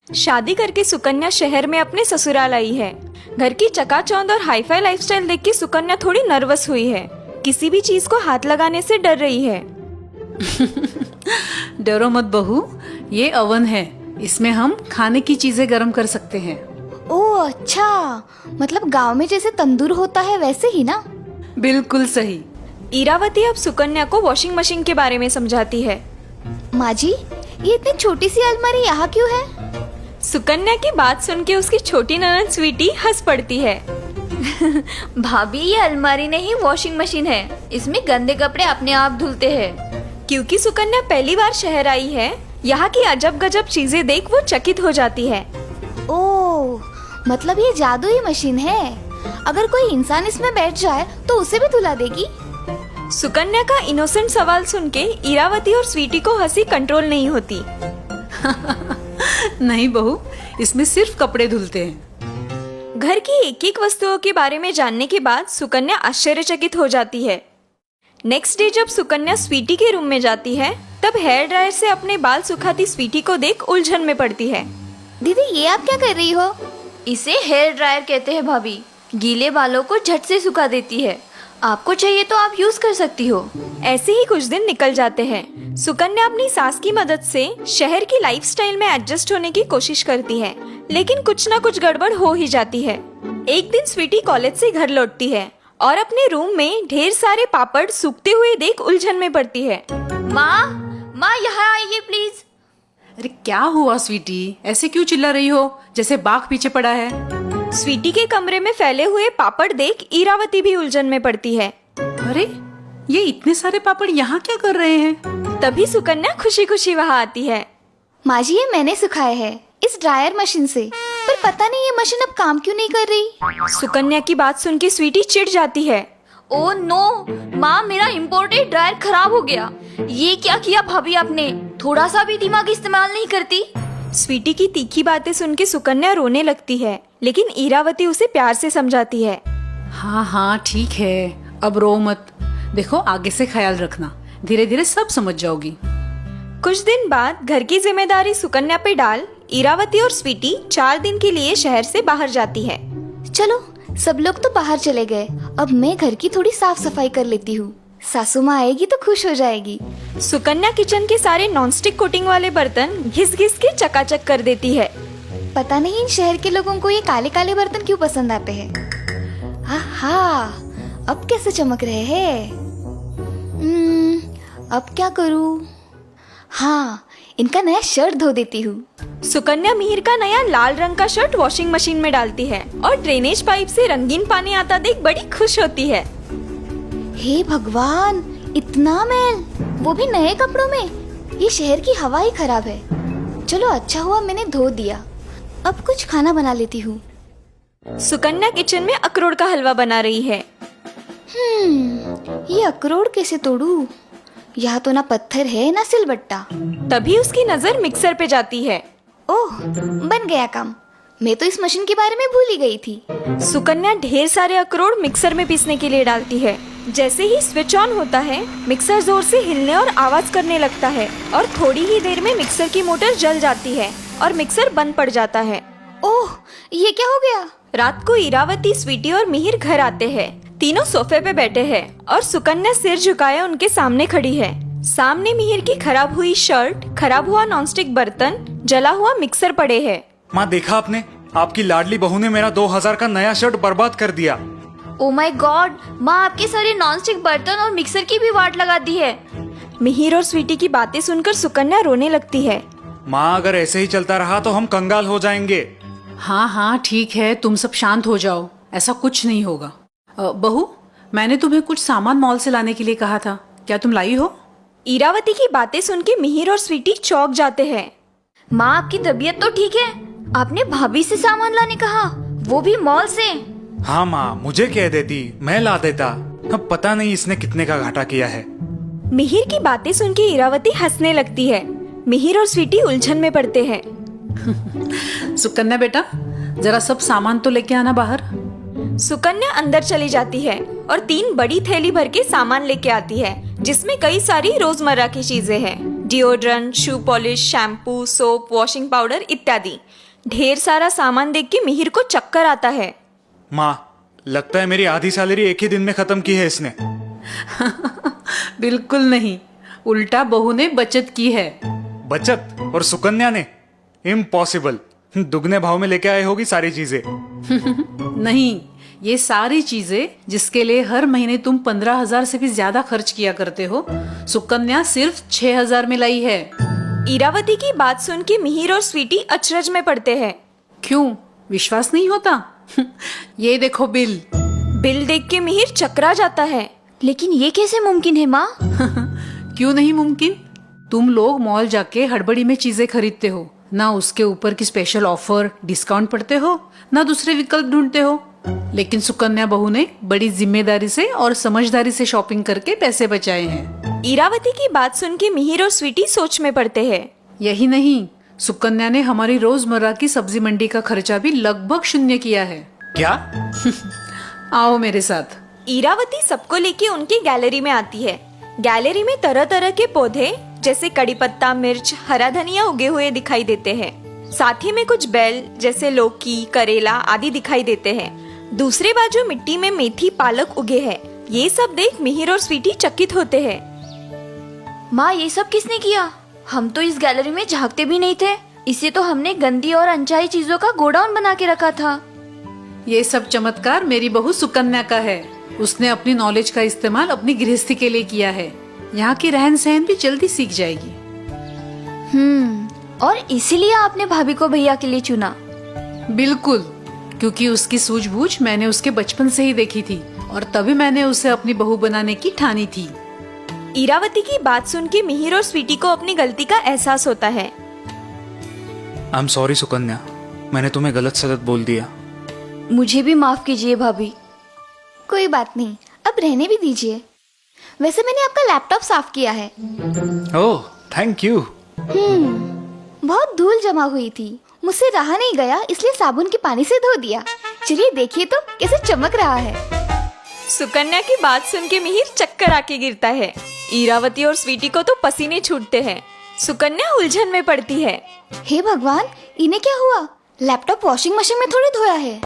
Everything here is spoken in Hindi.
शादी करके सुकन्या शहर में अपने ससुराल आई है। घर की चकाचौंध और हाईफाई लाइफस्टाइल देख के सुकन्या थोड़ी नर्वस हुई है। किसी भी चीज को हाथ लगाने से डर रही है। डरो मत बहू, ये ओवन है, इसमें हम खाने की चीजें गर्म कर सकते हैं। ओह अच्छा, मतलब गांव में जैसे तंदूर होता है वैसे ही ना। बिल्कुल सही। इरावती अब सुकन्या को वॉशिंग मशीन के बारे में समझाती है। माँ जी, ये इतनी छोटी सी अलमारी यहाँ क्यों है? सुकन्या की बात सुन के उसकी छोटी ननद स्वीटी हंस पड़ती है। भाभी, ये अलमारी नहीं वॉशिंग मशीन है, इसमें गंदे कपड़े अपने आप धुलते हैं। क्योंकि सुकन्या पहली बार शहर आई है, यहाँ की अजब गजब चीजें देख वो चकित हो जाती है। ओह, मतलब ये जादुई मशीन है। अगर कोई इंसान इसमें बैठ जाए तो उसे भी धुला देगी। सुकन्या का इनोसेंट सवाल सुन के इरावती और स्वीटी को हंसी कंट्रोल नहीं होती। नहीं बहू, इसमें सिर्फ कपड़े धुलते हैं। घर की एक एक वस्तुओं के बारे में जानने के बाद सुकन्या आश्चर्यचकित हो जाती है। नेक्स्ट डे जब सुकन्या स्वीटी के रूम में जाती है, तब हेयर ड्रायर से अपने बाल सुखाती स्वीटी को देख उलझन में पड़ती है। दीदी, ये आप क्या कर रही हो? इसे हेयर ड्रायर कहते हैं भाभी। गीले बालों को झट से सुखा देती है। आपको चाहिए तो आप यूज कर सकती हो। ऐसे ही कुछ दिन निकल जाते हैं। सुकन्या अपनी सास की मदद से शहर की लाइफस्टाइल में एडजस्ट होने की कोशिश करती है, लेकिन कुछ न कुछ गड़बड़ हो ही जाती है। एक दिन स्वीटी कॉलेज से घर लौटती है और अपने रूम में ढेर सारे पापड़ सूखते हुए देख उलझन में पड़ती है। माँ यहाँ आइए प्लीज। अरे क्या हुआ स्वीटी, ऐसे क्यों चिल्ला रही हो जैसे बाघ पीछे पड़ा है? स्वीटी के कमरे में फैले हुए पापड़ देख इरावती भी उलझन में पड़ती है। अरे ये इतने सारे पापड़ यहाँ क्या कर रहे हैं? तभी सुकन्या खुशी खुशी वहाँ आती है। माँ जी, ये मैंने सुखाए हैं इस ड्रायर मशीन से, पर पता नहीं ये मशीन अब काम क्यों नहीं कर रही। सुकन्या की बात सुन के स्वीटी चिढ़ जाती है। ओह नो माँ, मेरा इम्पोर्टेड ड्रायर खराब हो गया। ये क्या किया भाभी आपने? थोड़ा सा भी दिमाग इस्तेमाल नहीं करती। स्वीटी की तीखी बातें सुन के सुकन्या रोने लगती है, लेकिन इरावती उसे प्यार से समझाती है। हाँ हाँ ठीक है, अब रो मत। देखो आगे से ख्याल रखना, धीरे धीरे सब समझ जाओगी। कुछ दिन बाद घर की जिम्मेदारी सुकन्या पे डाल इरावती और स्वीटी 4 दिन के लिए शहर से बाहर जाती है। चलो, सब लोग तो बाहर चले गए, अब मैं घर की थोड़ी साफ सफाई कर लेती हूँ। सासू माँ आएगी तो खुश हो जाएगी। सुकन्या किचन के सारे नॉनस्टिक कोटिंग वाले बर्तन घिस घिस के चकाचक कर देती है। पता नहीं इन शहर के लोगों को ये काले काले बर्तन क्यों पसंद आते हैं। आहा, अब कैसे चमक रहे हैं। अब क्या करूँ? हाँ, इनका नया शर्ट धो देती हूँ। सुकन्या मिहिर का नया लाल रंग का शर्ट वॉशिंग मशीन में डालती है और ड्रेनेज पाइप से रंगीन पानी आता देख बड़ी खुश होती है। हे भगवान, इतना मैल, वो भी नए कपड़ों में। ये शहर की हवा ही खराब है। चलो अच्छा हुआ मैंने धो दिया। अब कुछ खाना बना लेती हूँ। सुकन्या किचन में अखरोट का हलवा बना रही है। ये अखरोट कैसे तोड़ूं? यहाँ तो ना पत्थर है ना सिलबट्टा। तभी उसकी नजर मिक्सर पे जाती है। ओह, बन गया काम। मैं तो इस मशीन के बारे में भूल ही गई थी। सुकन्या ढेर सारे अखरोट मिक्सर में पीसने के लिए डालती है। जैसे ही स्विच ऑन होता है, मिक्सर जोर से हिलने और आवाज करने लगता है और थोड़ी ही देर में मिक्सर की मोटर जल जाती है और मिक्सर बंद पड़ जाता है। ओह, ये क्या हो गया? रात को इरावती, स्वीटी और मिहिर घर आते हैं। तीनों सोफे पे बैठे हैं और सुकन्या सिर झुकाए उनके सामने खड़ी है। सामने मिहिर की खराब हुई शर्ट, खराब हुआ नॉनस्टिक बर्तन, जला हुआ मिक्सर पड़े हैं। माँ, देखा आपने? आपकी लाडली बहू ने मेरा 2000 का नया शर्ट बर्बाद कर दिया। ओ माय गॉड, माँ आपके सारे नॉनस्टिक बर्तन और मिक्सर की भी वाट लगा दी है। मिहिर और स्वीटी की बातें सुनकर सुकन्या रोने लगती है। माँ, अगर ऐसे ही चलता रहा तो हम कंगाल हो जाएंगे। हाँ हाँ ठीक है, तुम सब शांत हो जाओ, ऐसा कुछ नहीं होगा। बहू, मैंने तुम्हें कुछ सामान मॉल से लाने के लिए कहा था, क्या तुम लाई हो? इरावती की बातें सुन के मिहिर और स्वीटी चौंक जाते हैं। माँ आपकी तबीयत तो ठीक है? आपने भाभी से सामान लाने कहा, वो भी मॉल से? हाँ माँ, मुझे कह देती, मैं ला देता। अब पता नहीं इसने कितने का घाटा किया है। मिहिर की बातें सुन के इरावती हंसने लगती है। मिहिर और स्वीटी उलझन में पड़ते हैं। सुकन्या बेटा, जरा सब सामान तो लेके आना बाहर। सुकन्या अंदर चली जाती है और 3 बड़ी थैली भर के सामान लेके आती है, जिसमें कई सारी रोजमर्रा की चीजें हैं, deodorant, shoe polish, shampoo, soap, washing powder इत्यादि। ढेर सारा सामान देख के मिहिर को चक्कर आता है। माँ, लगता है मेरी आधी सैलरी एक ही दिन में खत्म की है इसने। बिल्कुल नहीं, उल्टा बहू ने बचत की है। बचत? और सुकन्या ने? इम्पॉसिबल। दुगने भाव में लेके आए होगी सारी चीजें। नहीं, ये सारी चीजें जिसके लिए हर महीने तुम 15,000 से भी ज्यादा खर्च किया करते हो, सुकन्या सिर्फ 6,000 में लाई है। इरावती की बात सुन के मिहिर और स्वीटी अचरज में पड़ते हैं। क्यों, विश्वास नहीं होता? ये देखो बिल। बिल देख के मिहिर चकरा जाता है। लेकिन ये कैसे मुमकिन है माँ? क्यों नहीं मुमकिन? तुम लोग मॉल जाके हड़बड़ी में चीजें खरीदते हो, ना उसके ऊपर की स्पेशल ऑफर, डिस्काउंट पड़ते हो, ना दूसरे विकल्प ढूंढते हो। लेकिन सुकन्या बहू ने बड़ी जिम्मेदारी से और समझदारी से शॉपिंग करके पैसे बचाए हैं। इरावती की बात सुन के मिहिर और स्वीटी सोच में पड़ते हैं। यही नहीं, सुकन्या ने हमारी रोजमर्रा की सब्जी मंडी का खर्चा भी लगभग शून्य किया है। क्या? आओ मेरे साथ। इरावती सबको लेके उनकी गैलरी में आती है। गैलरी में तरह तरह के पौधे जैसे कड़ी पत्ता, मिर्च, हरा धनिया उगे हुए दिखाई देते हैं। साथ ही में कुछ बेल जैसे लौकी, करेला आदि दिखाई देते हैं। दूसरे बाजू मिट्टी में मेथी, पालक उगे हैं। ये सब देख मिहिर और स्वीटी चकित होते हैं। माँ, ये सब किसने किया? हम तो इस गैलरी में झांकते भी नहीं थे। इसे तो हमने गंदी और अनचाही चीजों का गोडाउन बना के रखा था। ये सब चमत्कार मेरी बहू सुकन्या का है। उसने अपनी नॉलेज का इस्तेमाल अपनी गृहस्थी के लिए किया है। यहाँ की रहन सहन भी जल्दी सीख जाएगी। और इसीलिए आपने भाभी को भैया के लिए चुना? बिल्कुल, क्योंकि उसकी सूझबूझ मैंने उसके बचपन से ही देखी थी और तभी मैंने उसे अपनी बहू बनाने की ठानी थी। इरावती की बात सुन के मिहिर और स्वीटी को अपनी गलती का एहसास होता है। आई एम सॉरी सुकन्या, मैंने तुम्हें गलत सलत बोल दिया। मुझे भी माफ कीजिए भाभी। कोई बात नहीं, अब रहने भी दीजिए। वैसे मैंने आपका लैपटॉप साफ किया है। ओह, थैंक यू। बहुत धूल जमा हुई थी, मुझसे रहा नहीं गया, इसलिए साबुन के पानी से धो दिया। चलिए देखिए तो कैसे चमक रहा है। सुकन्या की बात सुन के मिहिर चक्कर आके गिरता है। इरावती और स्वीटी को तो पसीने छूटते हैं। सुकन्या उलझन में पड़ती है। हे भगवान, इन्हें क्या हुआ? लैपटॉप वॉशिंग मशीन में थोड़ी धोया है।